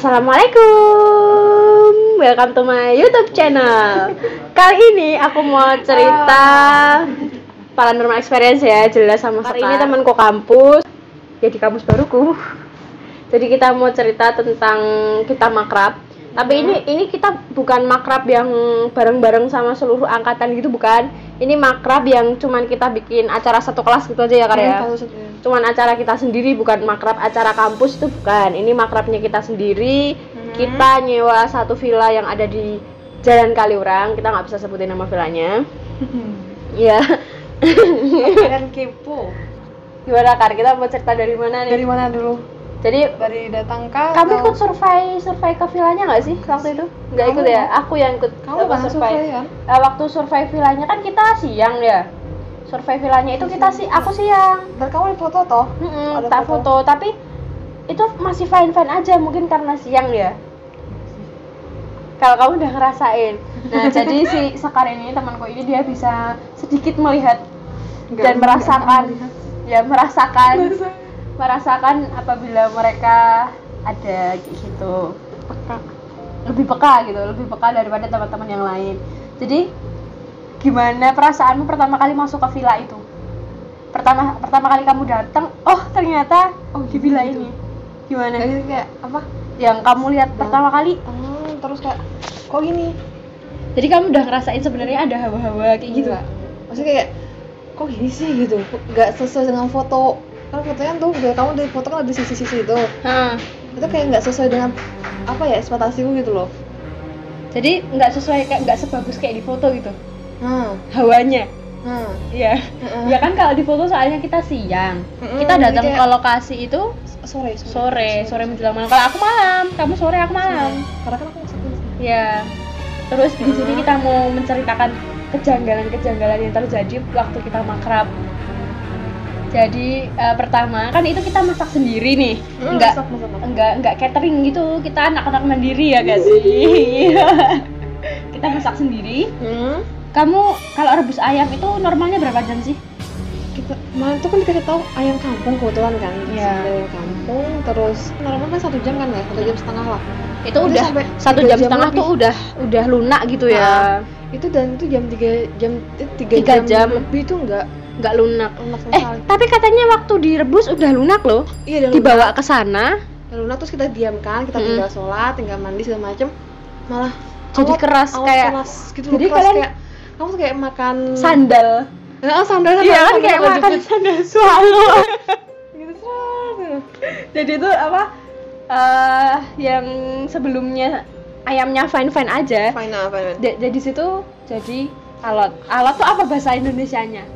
Assalamualaikum, welcome to my YouTube channel. Kali ini aku mau cerita paranormal experience ya, jelas sama Sekar. Hari ini temanku kampus, ya di kampus baruku. Jadi kita mau cerita tentang kita makrab. Tapi ini kita bukan makrab yang bareng-bareng sama seluruh angkatan gitu, bukan. Ini makrab yang cuman kita bikin acara satu kelas gitu aja ya Kak ya. Cuman acara kita sendiri, bukan makrab acara kampus itu bukan. Ini makrabnya kita sendiri. Kita nyewa satu villa yang ada di Jalan Kaliurang. Kita nggak bisa sebutin nama villanya. Iya. Kalian kepo. Gimana Kak? Kita mau cerita dari mana nih? Dari mana dulu? Jadi dari datang kah? Kamu ikut survei ke villanya nggak sih waktu itu? Nggak ikut ya? Aku yang ikut. Kamu kan survei kan? Waktu survei villanya kan kita siang ya. Survei villanya itu kita aku siang. Dan kamu foto toh? Tak foto, tapi itu masih fine aja, mungkin karena siang ya. Kalau kamu udah ngerasain. Nah, jadi si Sekar ini, temanku ini, dia bisa sedikit melihat dan merasakan apabila mereka ada kayak gitu, lebih peka daripada teman-teman yang lain. Jadi gimana perasaanmu pertama kali masuk ke villa itu? Pertama kali kamu datang, ternyata di villa ini. Gimana? Kayak apa? Yang kamu lihat pertama kali? Terus kayak kok gini? Jadi kamu udah ngerasain sebenarnya ada hawa-hawa kayak gitu? Maksudnya kayak kok gini sih gitu? Gak sesuai dengan foto. Kan fotonya tuh kamu dari foto kan ada sisi-sisi itu. Itu kayak nggak sesuai dengan apa ya, ekspektasiku gitu loh. Jadi nggak sesuai, kayak nggak sebagus kayak di foto gitu. Hawanya. Iya. Ya kan kalau di foto soalnya kita siang. Kita datang ke lokasi itu sore menjelang malam. Kalau aku malam, kamu sore, aku malam. Karena kan aku masuk. Iya. Terus di sini kita mau menceritakan kejanggalan yang terjadi waktu kita makrab. Jadi pertama kan itu kita masak sendiri nih, enggak catering gitu, kita anak-anak mandiri ya guys. Kita masak sendiri. Kamu kalau rebus ayam itu normalnya berapa jam sih? Kemarin tuh kan dikasih tahu ayam kampung kebetulan kan. Iya. Ayam kampung, terus normal kan 1 jam kan ya, 1 jam setengah lah. Itu udah 1 jam setengah tuh udah lunak gitu ya. Itu dan itu jam 3 jam lebih tuh enggak lunak. Tapi katanya waktu direbus udah lunak loh. Iya, dibawa ke sana. Lunak terus kita diamkan, kita tinggal sholat, tinggal mandi segala macem. Malah jadi keras kayak gitu. Jadi kalian kayak kamu tuh kayak makan sandal. Sandal. Iya kan, kayak makan sandal swallow. Gitu. Jadi itu apa? Yang sebelumnya ayamnya fine aja. Fine. Jadi situ jadi alot. Alot tuh apa bahasa Indonesianya?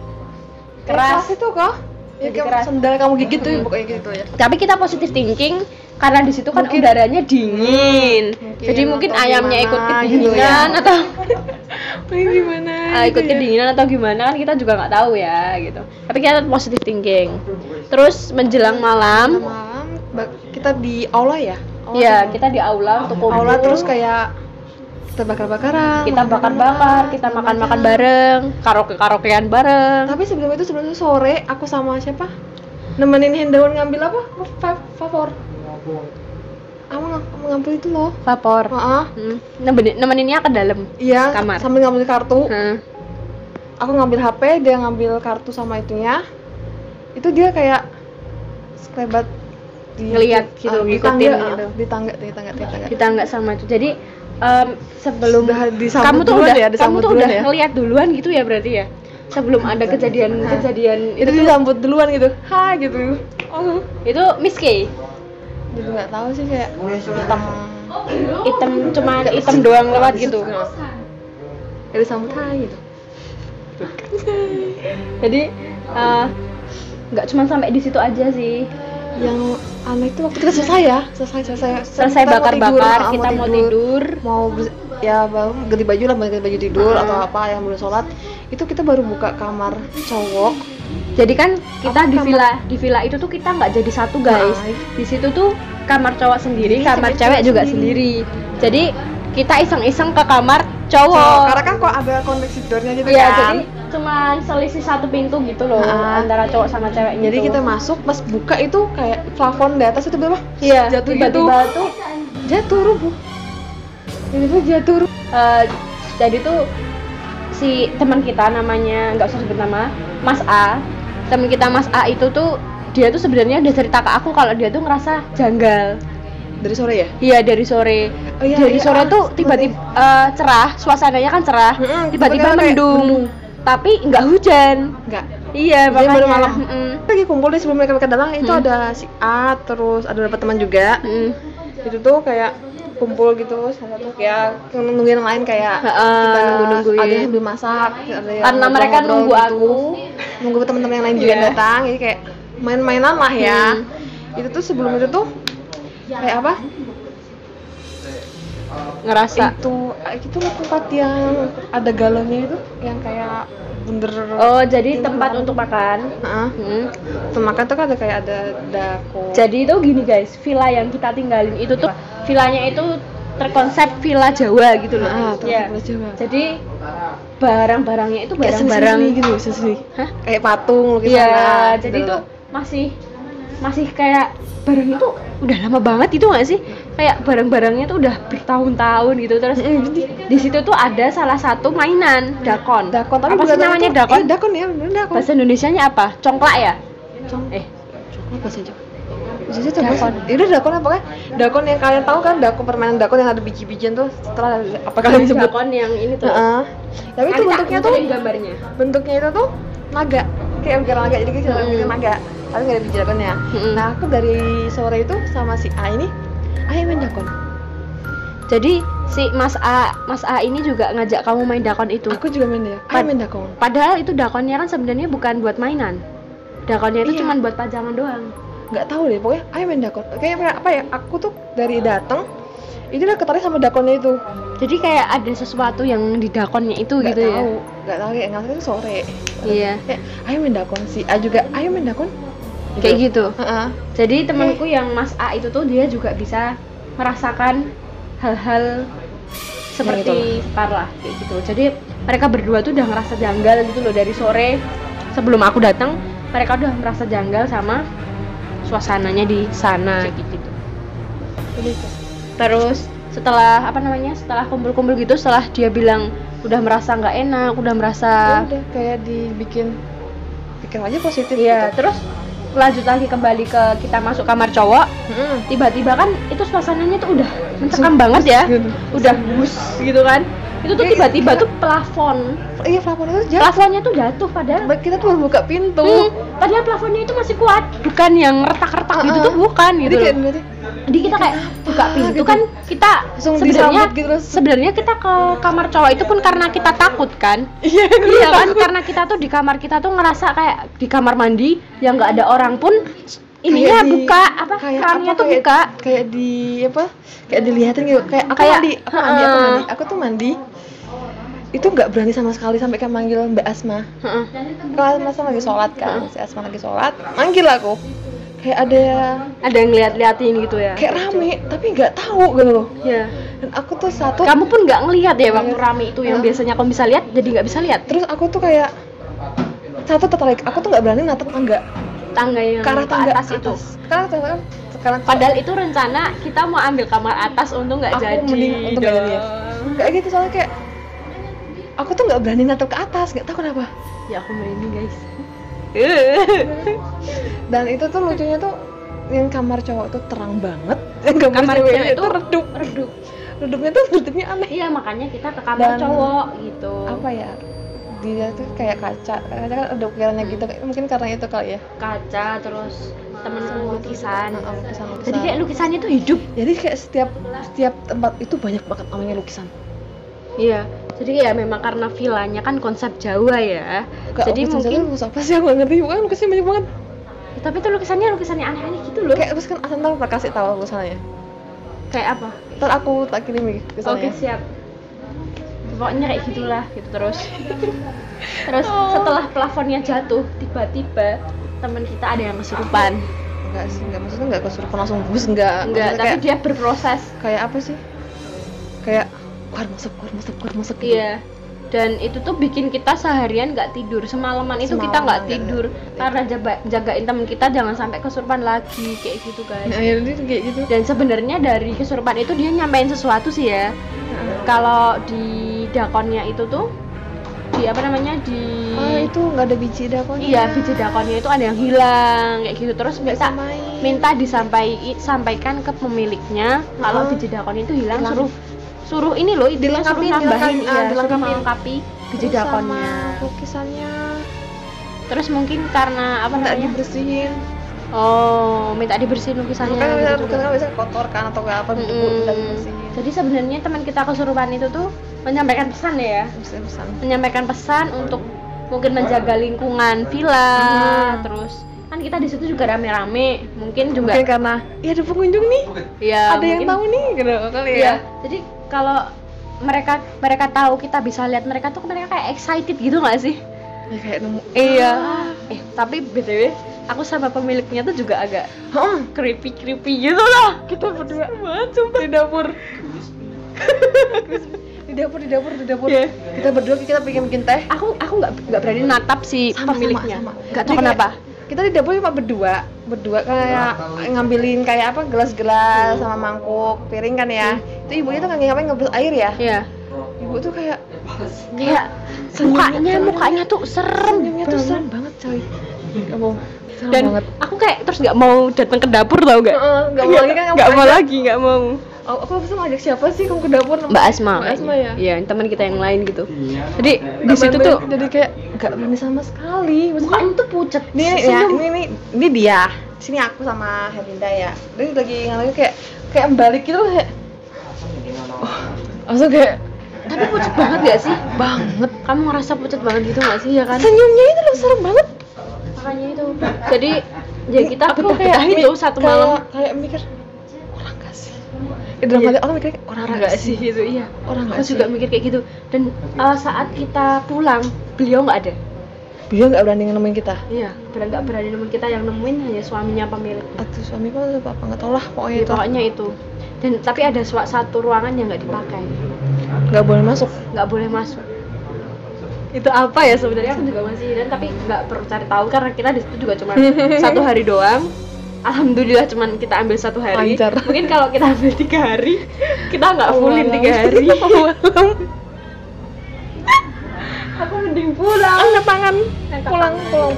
Keras itu kok. Ya kayak sandal kamu gigit tuh pokoknya gitu ya. Tapi kita positive thinking karena di situ kan udaranya dingin. Jadi mungkin ayamnya ikut kedinginan gitu ya. Atau gimana? Ikut kedinginan atau gimana kan kita juga nggak tahu ya gitu. Tapi kita positive thinking. Terus menjelang malam kita di aula ya? Iya, kita di aula untuk kumpul. Aula terus kayak kita bakar-bakaran, kita bakar-bakar, kita makan-makan bareng, karaokean bareng. Tapi sebelum itu sore aku sama siapa? Nemenin Hendawan ngambil apa? Favor. Kamu ngambil itu loh. Vapor. Nemeninnya ke dalam. Iya, kamar. Sambil ngambil kartu. Aku ngambil HP, dia ngambil kartu sama itunya. Itu dia kayak sekelebat ngelihat gitu, ngikutin gitu. Di tangga sama itu. Jadi sebelum kamu tuh udah ngelihat duluan gitu ya berarti ya, sebelum ada kejadian itu disambut duluan gitu, gitu. Itu Miss K jadi nggak tahu sih, kayak hitam doang lewat gitu, kayak disambut gitu. Jadi nggak cuma sampai di situ aja sih. Yang aneh itu waktu kita selesai bakar-bakar, kita mau tidur, baru ganti baju tidur atau apa yang belum sholat, itu kita baru buka kamar cowok. Jadi kan kita di villa itu tuh kita nggak jadi satu guys. Di situ tuh kamar cowok sendiri, kamar cewek juga sendiri. Jadi kita iseng-iseng ke kamar cowok. Karena kan kok ada koneksi doornya gitu ya, kan. Jadi cuma selisih satu pintu gitu loh antara cowok sama cewek. Jadi kita masuk, pas buka itu kayak plafon di atas itu berapa? Iya. Jatuh tiba-tiba gitu. Tuh jatuh rubuh. Tiba-tiba jatuh rubuh. Jadi tuh si teman kita namanya nggak usah sebut nama, Mas A. Teman kita Mas A itu tuh dia tuh sebenarnya udah cerita ke aku kalau dia tuh ngerasa janggal. Dari sore ya? Iya, dari sore. Oh, iya, dari iya, sore tuh tiba-tiba cerah, suasananya kan cerah. Tiba-tiba mendung. Tapi nggak hujan. Enggak. Iya, Makanya baru makanya. malam. Lagi kumpul deh sebelum mereka datang itu ada si A, terus ada beberapa teman juga. Itu tuh kayak kumpul gitu, salah satu kayak nungguin yang lain kayak kita nungguin. Ada yang sambil masak, ada yang karena mereka nunggu gitu. aku, nunggu teman-teman yang lain juga yang datang, jadi kayak main-mainan lah ya. Itu tuh sebelum itu tuh kayak apa? Ngerasa itu loh tempat yang ada galonnya itu yang kayak bener. Oh, jadi tempat untuk makan. Untuk makan tuh kan ada kayak ada dako. Jadi itu gini guys, villa yang kita tinggalin itu tuh villanya itu terkonsep villa Jawa gitu loh. Ya. Villa Jawa. Jadi barang-barangnya itu barang-barang gitu sendiri. Hah? Kayak patung lukisan. Iya, jadi itu masih kayak barang itu udah lama banget itu nggak sih? Kayak barang-barangnya tuh udah bertahun-tahun gitu. Terus di situ tuh ada salah satu mainan dakon. Dakon, tapi apa sih namanya dakon? Dakon ya, bener dakon. Bahasa Indonesianya apa? Congklak ya? Congklak bahasa Jawa. Jadi dakon. Itu dakon apa kan? Dakon yang kalian tahu kan, dakon permainan dakon yang ada biji-bijian tuh. Setelah apa kalian sebut? Dakon yang ini tuh. Tapi itu bentuknya tuh gambarnya. Bentuknya itu tuh naga. Kayak ukiran naga, jadi kita bikin naga. Tapi nggak ada biji dakonnya. Nah, aku dari sore itu sama si A ini, ayo main dakon. Jadi si Mas A ini juga ngajak kamu main dakon itu. Aku juga main ya. Ayo main dakon. Padahal itu dakonnya kan sebenarnya bukan buat mainan. Dakonnya itu cuma buat pajangan doang. Nggak tahu deh, pokoknya ayo main dakon. Kayak apa ya? Aku tuh dari datang itu udah ketarik sama dakonnya itu. Jadi kayak ada sesuatu yang di dakonnya itu Nggak gitu tahu. ya. Nggak tahu kayak ngasih itu sore. Iya. Kayak ayo main dakon, si A juga ayo main dakon. Kayak gitu. Jadi temanku Okay. yang Mas A itu tuh dia juga bisa merasakan hal-hal seperti Sekar lah kayak gitu. Jadi mereka berdua tuh udah ngerasa janggal gitu loh dari sore sebelum aku datang. Mereka udah merasa janggal sama suasananya di sana gitu. Terus setelah setelah kumpul-kumpul gitu, setelah dia bilang udah merasa nggak enak, udah merasa udah kayak dibikin pikir aja positif ya, gitu. terus lanjut lagi kembali ke kita masuk kamar cowok. Tiba-tiba kan itu suasananya tuh udah mencekam banget ya, udah bus gitu kan. Itu tuh tiba-tiba tuh plafon. Iya, plafon itu jatuh. Plafonnya tuh jatuh padahal Kita tuh baru buka pintu. Padahal plafonnya itu masih kuat, bukan yang retak-retak gitu tuh, bukan gitu. Jadi kita kayak buka pintu gitu. Kan kita sebenarnya gitu, sebenarnya kita ke kamar cowok itu pun karena kita takut kan. Iya kan, karena kita tuh di kamar kita tuh ngerasa kayak di kamar mandi yang nggak ada orang pun ininya buka kerannya tuh buka kayak di apa, kayak dilihatin gitu, kayak aku mandi aku tuh mandi itu nggak berani sama sekali sampai kayak manggil Mbak Asma. Kalau Asma lagi sholat kan, si Asma lagi sholat, manggil aku kayak ada yang ngeliat-liatin gitu ya, kayak rame tapi nggak tahu gitu loh ya. Dan aku tuh satu, kamu pun nggak ngelihat ya waktu rame itu, yang biasanya kamu bisa lihat jadi nggak bisa lihat. Terus aku tuh kayak satu tertarik, aku tuh nggak berani natap tangga yang ke arah tangga atas itu. Sekarang padahal itu rencana kita mau ambil kamar atas, untuk nggak jadi. Mending untuk nggak jadi ya. Kayak gitu, soalnya kayak aku tuh nggak berani natap ke atas, nggak tahu kenapa. Ya aku merinding guys. Dan itu tuh lucunya tuh yang kamar cowok tuh terang banget, yang kamar cewek itu redup. Redupnya tuh redupnya aneh. Iya, makanya kita ke kamar cowok gitu. Apa ya? Dia tuh kayak kaca kan ada ukirannya gitu, mungkin karena itu kali ya. Kaca, terus temen lukisan. Jadi kayak lukisannya tuh hidup. Jadi kayak setiap tempat itu banyak banget namanya lukisan. Iya, jadi ya memang karena villanya kan konsep Jawa ya. Jadi mungkin apa sih, aku nggak ngerti, pokoknya lukisannya banyak banget. Ya, tapi itu lukisannya aneh-aneh gitu loh. Kayak terus kan Asan tak kasih tahu lukisannya. Kayak apa? Ntar aku tak kirim lukisannya. Oke, siap. Pokoknya kayak gitulah gitu terus. Terus setelah plafonnya jatuh, tiba-tiba teman kita ada yang kesurupan. Enggak maksudnya enggak kesurupan langsung bus, enggak, tapi kayak, dia berproses. Kayak apa sih? Kayak keluar masuk gitu. Iya. dan itu tuh bikin kita seharian nggak tidur, semalaman itu kita nggak tidur karena jagain teman kita jangan sampai kesurupan lagi kayak gitu guys. Akhirnya kayak gitu. Dan sebenarnya dari kesurupan itu dia nyampein sesuatu sih ya. Kalau di dakonnya itu tuh di apa namanya di itu nggak ada biji dakonnya. Iya, biji dakonnya itu ada yang hilang kayak gitu, terus minta disampaikan ke pemiliknya kalau biji dakonnya itu hilang, suruh ini loh, suruh nambahin, suruh melengkapi biji dakonnya, lukisannya. Terus mungkin karena apa minta namanya dibersihin. Oh, minta dibersihin lukisannya. Bukan bisa kotor kan atau kayak apa gitu, minta dibersihin. Jadi sebenarnya teman kita kesurupan itu tuh menyampaikan pesan ya, menyampaikan pesan untuk mungkin menjaga lingkungan villa, terus kan kita di situ juga rame-rame, mungkin karena ya ada pengunjung nih, ya, ada yang tahu nih gitu kali ya. Jadi kalau mereka tahu kita bisa lihat mereka kayak excited gitu nggak sih? Ya kayak nemu. Iya. Tapi btw aku sama pemiliknya tuh juga agak creepy gitu loh. Kita berdua banget sumpah di dapur. di dapur. Yeah. Kita berdua kita bikin teh. Aku nggak berani natap si pemiliknya. Nggak tahu kenapa. Kita di dapur cuma berdua kayak ngambilin kayak apa gelas-gelas sama mangkuk, piring kan ya. Itu ibunya tuh ngapain ngebus air ya? Iya. Ibu tuh kayak mukanya tuh serem banget coy. Kamu dan banget. Aku kayak terus nggak mau datang ke dapur tau nggak? Nggak mau. Aku pasti ngajak siapa sih kamu ke dapur? Mbak Asma ya? Iya, teman kita yang lain gitu. Jadi di situ tuh jadi kayak nggak berani sama sekali. Mukanya tuh pucet. Ini dia. Sini aku sama Herlinda ya. Dia lagi ngalamin kayak balik gitu kayak. Langsung kayak. Tapi pucet banget gak sih? Banget. Kamu ngerasa pucet banget gitu gak sih ya kan? Senyumnya itu loh serem banget. Makanya itu. Jadi ya kita betah itu satu malam. Kayak mikir orang gak sih? Dalam hati orang mikir orang gak sih gitu. Iya. Orang gak sih? Aku juga mikir kayak gitu. Dan saat kita pulang, beliau nggak ada. Beliau nggak berani nemuin kita. Iya, nggak berani nemuin kita, yang nemuin hanya suaminya pemilik. Atau suami apa nggak tahu lah pokoknya itu. Pokoknya itu. Dan tapi ada satu ruangan yang nggak dipakai. Nggak boleh masuk. Itu apa ya sebenarnya, aku juga masih dan tapi nggak perlu cari tahu karena kita di situ juga cuma 1 hari doang. Alhamdulillah cuman kita ambil 1 hari. Lancar. Mungkin kalau kita ambil 3 hari kita nggak fullin 3 hari. Aku mending pulang. Angkat tangan.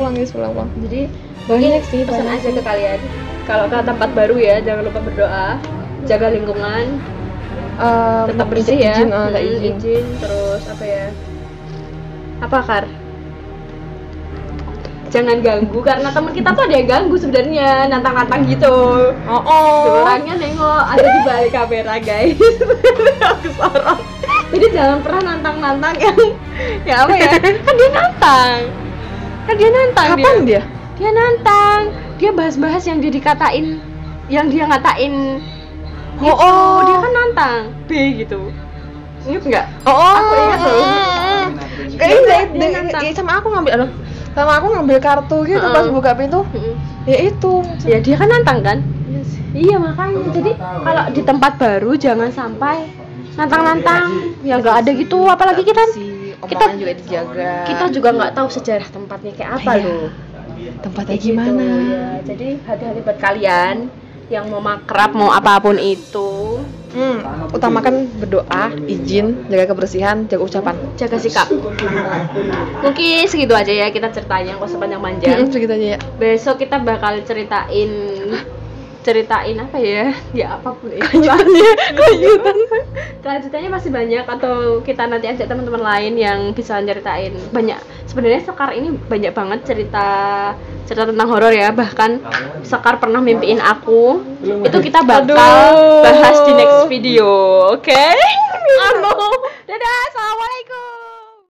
Pulang guys, pulang. Jadi banyak sih, pesan aja ke kalian. Kalau ke tempat baru ya jangan lupa berdoa, jaga lingkungan. Tetap bersih ya, izin, terus apa ya? Apa Kar? Jangan ganggu karena teman kita tuh ada yang ganggu sebenarnya, nantang-nantang gitu. Orangnya nengok ada di balik kamera guys. Aku sorot. Jadi jangan pernah nantang-nantang yang apa ya? Kan dia nantang. Kapan dia? Dia nantang. Dia bahas-bahas yang dia ngatain. Dia kan nantang B gitu. Ingat nggak? Aku ingat loh. Kayaknya sama aku ngambil kartu gitu pas buka pintu. Ya itu. Ya dia kan nantang kan? Iya makanya. Jadi kalau di tempat baru jangan sampai nantang-nantang. Ya nggak ada gitu. Apalagi kita juga dijaga. Kita juga nggak tahu sejarah tempatnya kayak apa loh. Tempatnya gimana? Gitu, ya. Jadi hati-hati buat kalian yang mau makrab, mau apapun itu. Utamakan berdoa, izin, jaga kebersihan, jaga ucapan, jaga sikap. Mungkin segitu aja ya kita ceritanya, kok sepanjang-panjang. Segitu aja ya. Besok kita bakal ceritain apa ya? Ya apapun itu. Kelanjutannya masih banyak, atau kita nanti ajak teman-teman lain yang bisa ceritain. Banyak. Sebenarnya Sekar ini banyak banget cerita tentang horor ya. Bahkan Sekar pernah mimpiin aku. Itu kita bakal bahas di next video. Oke? Dadah, assalamualaikum.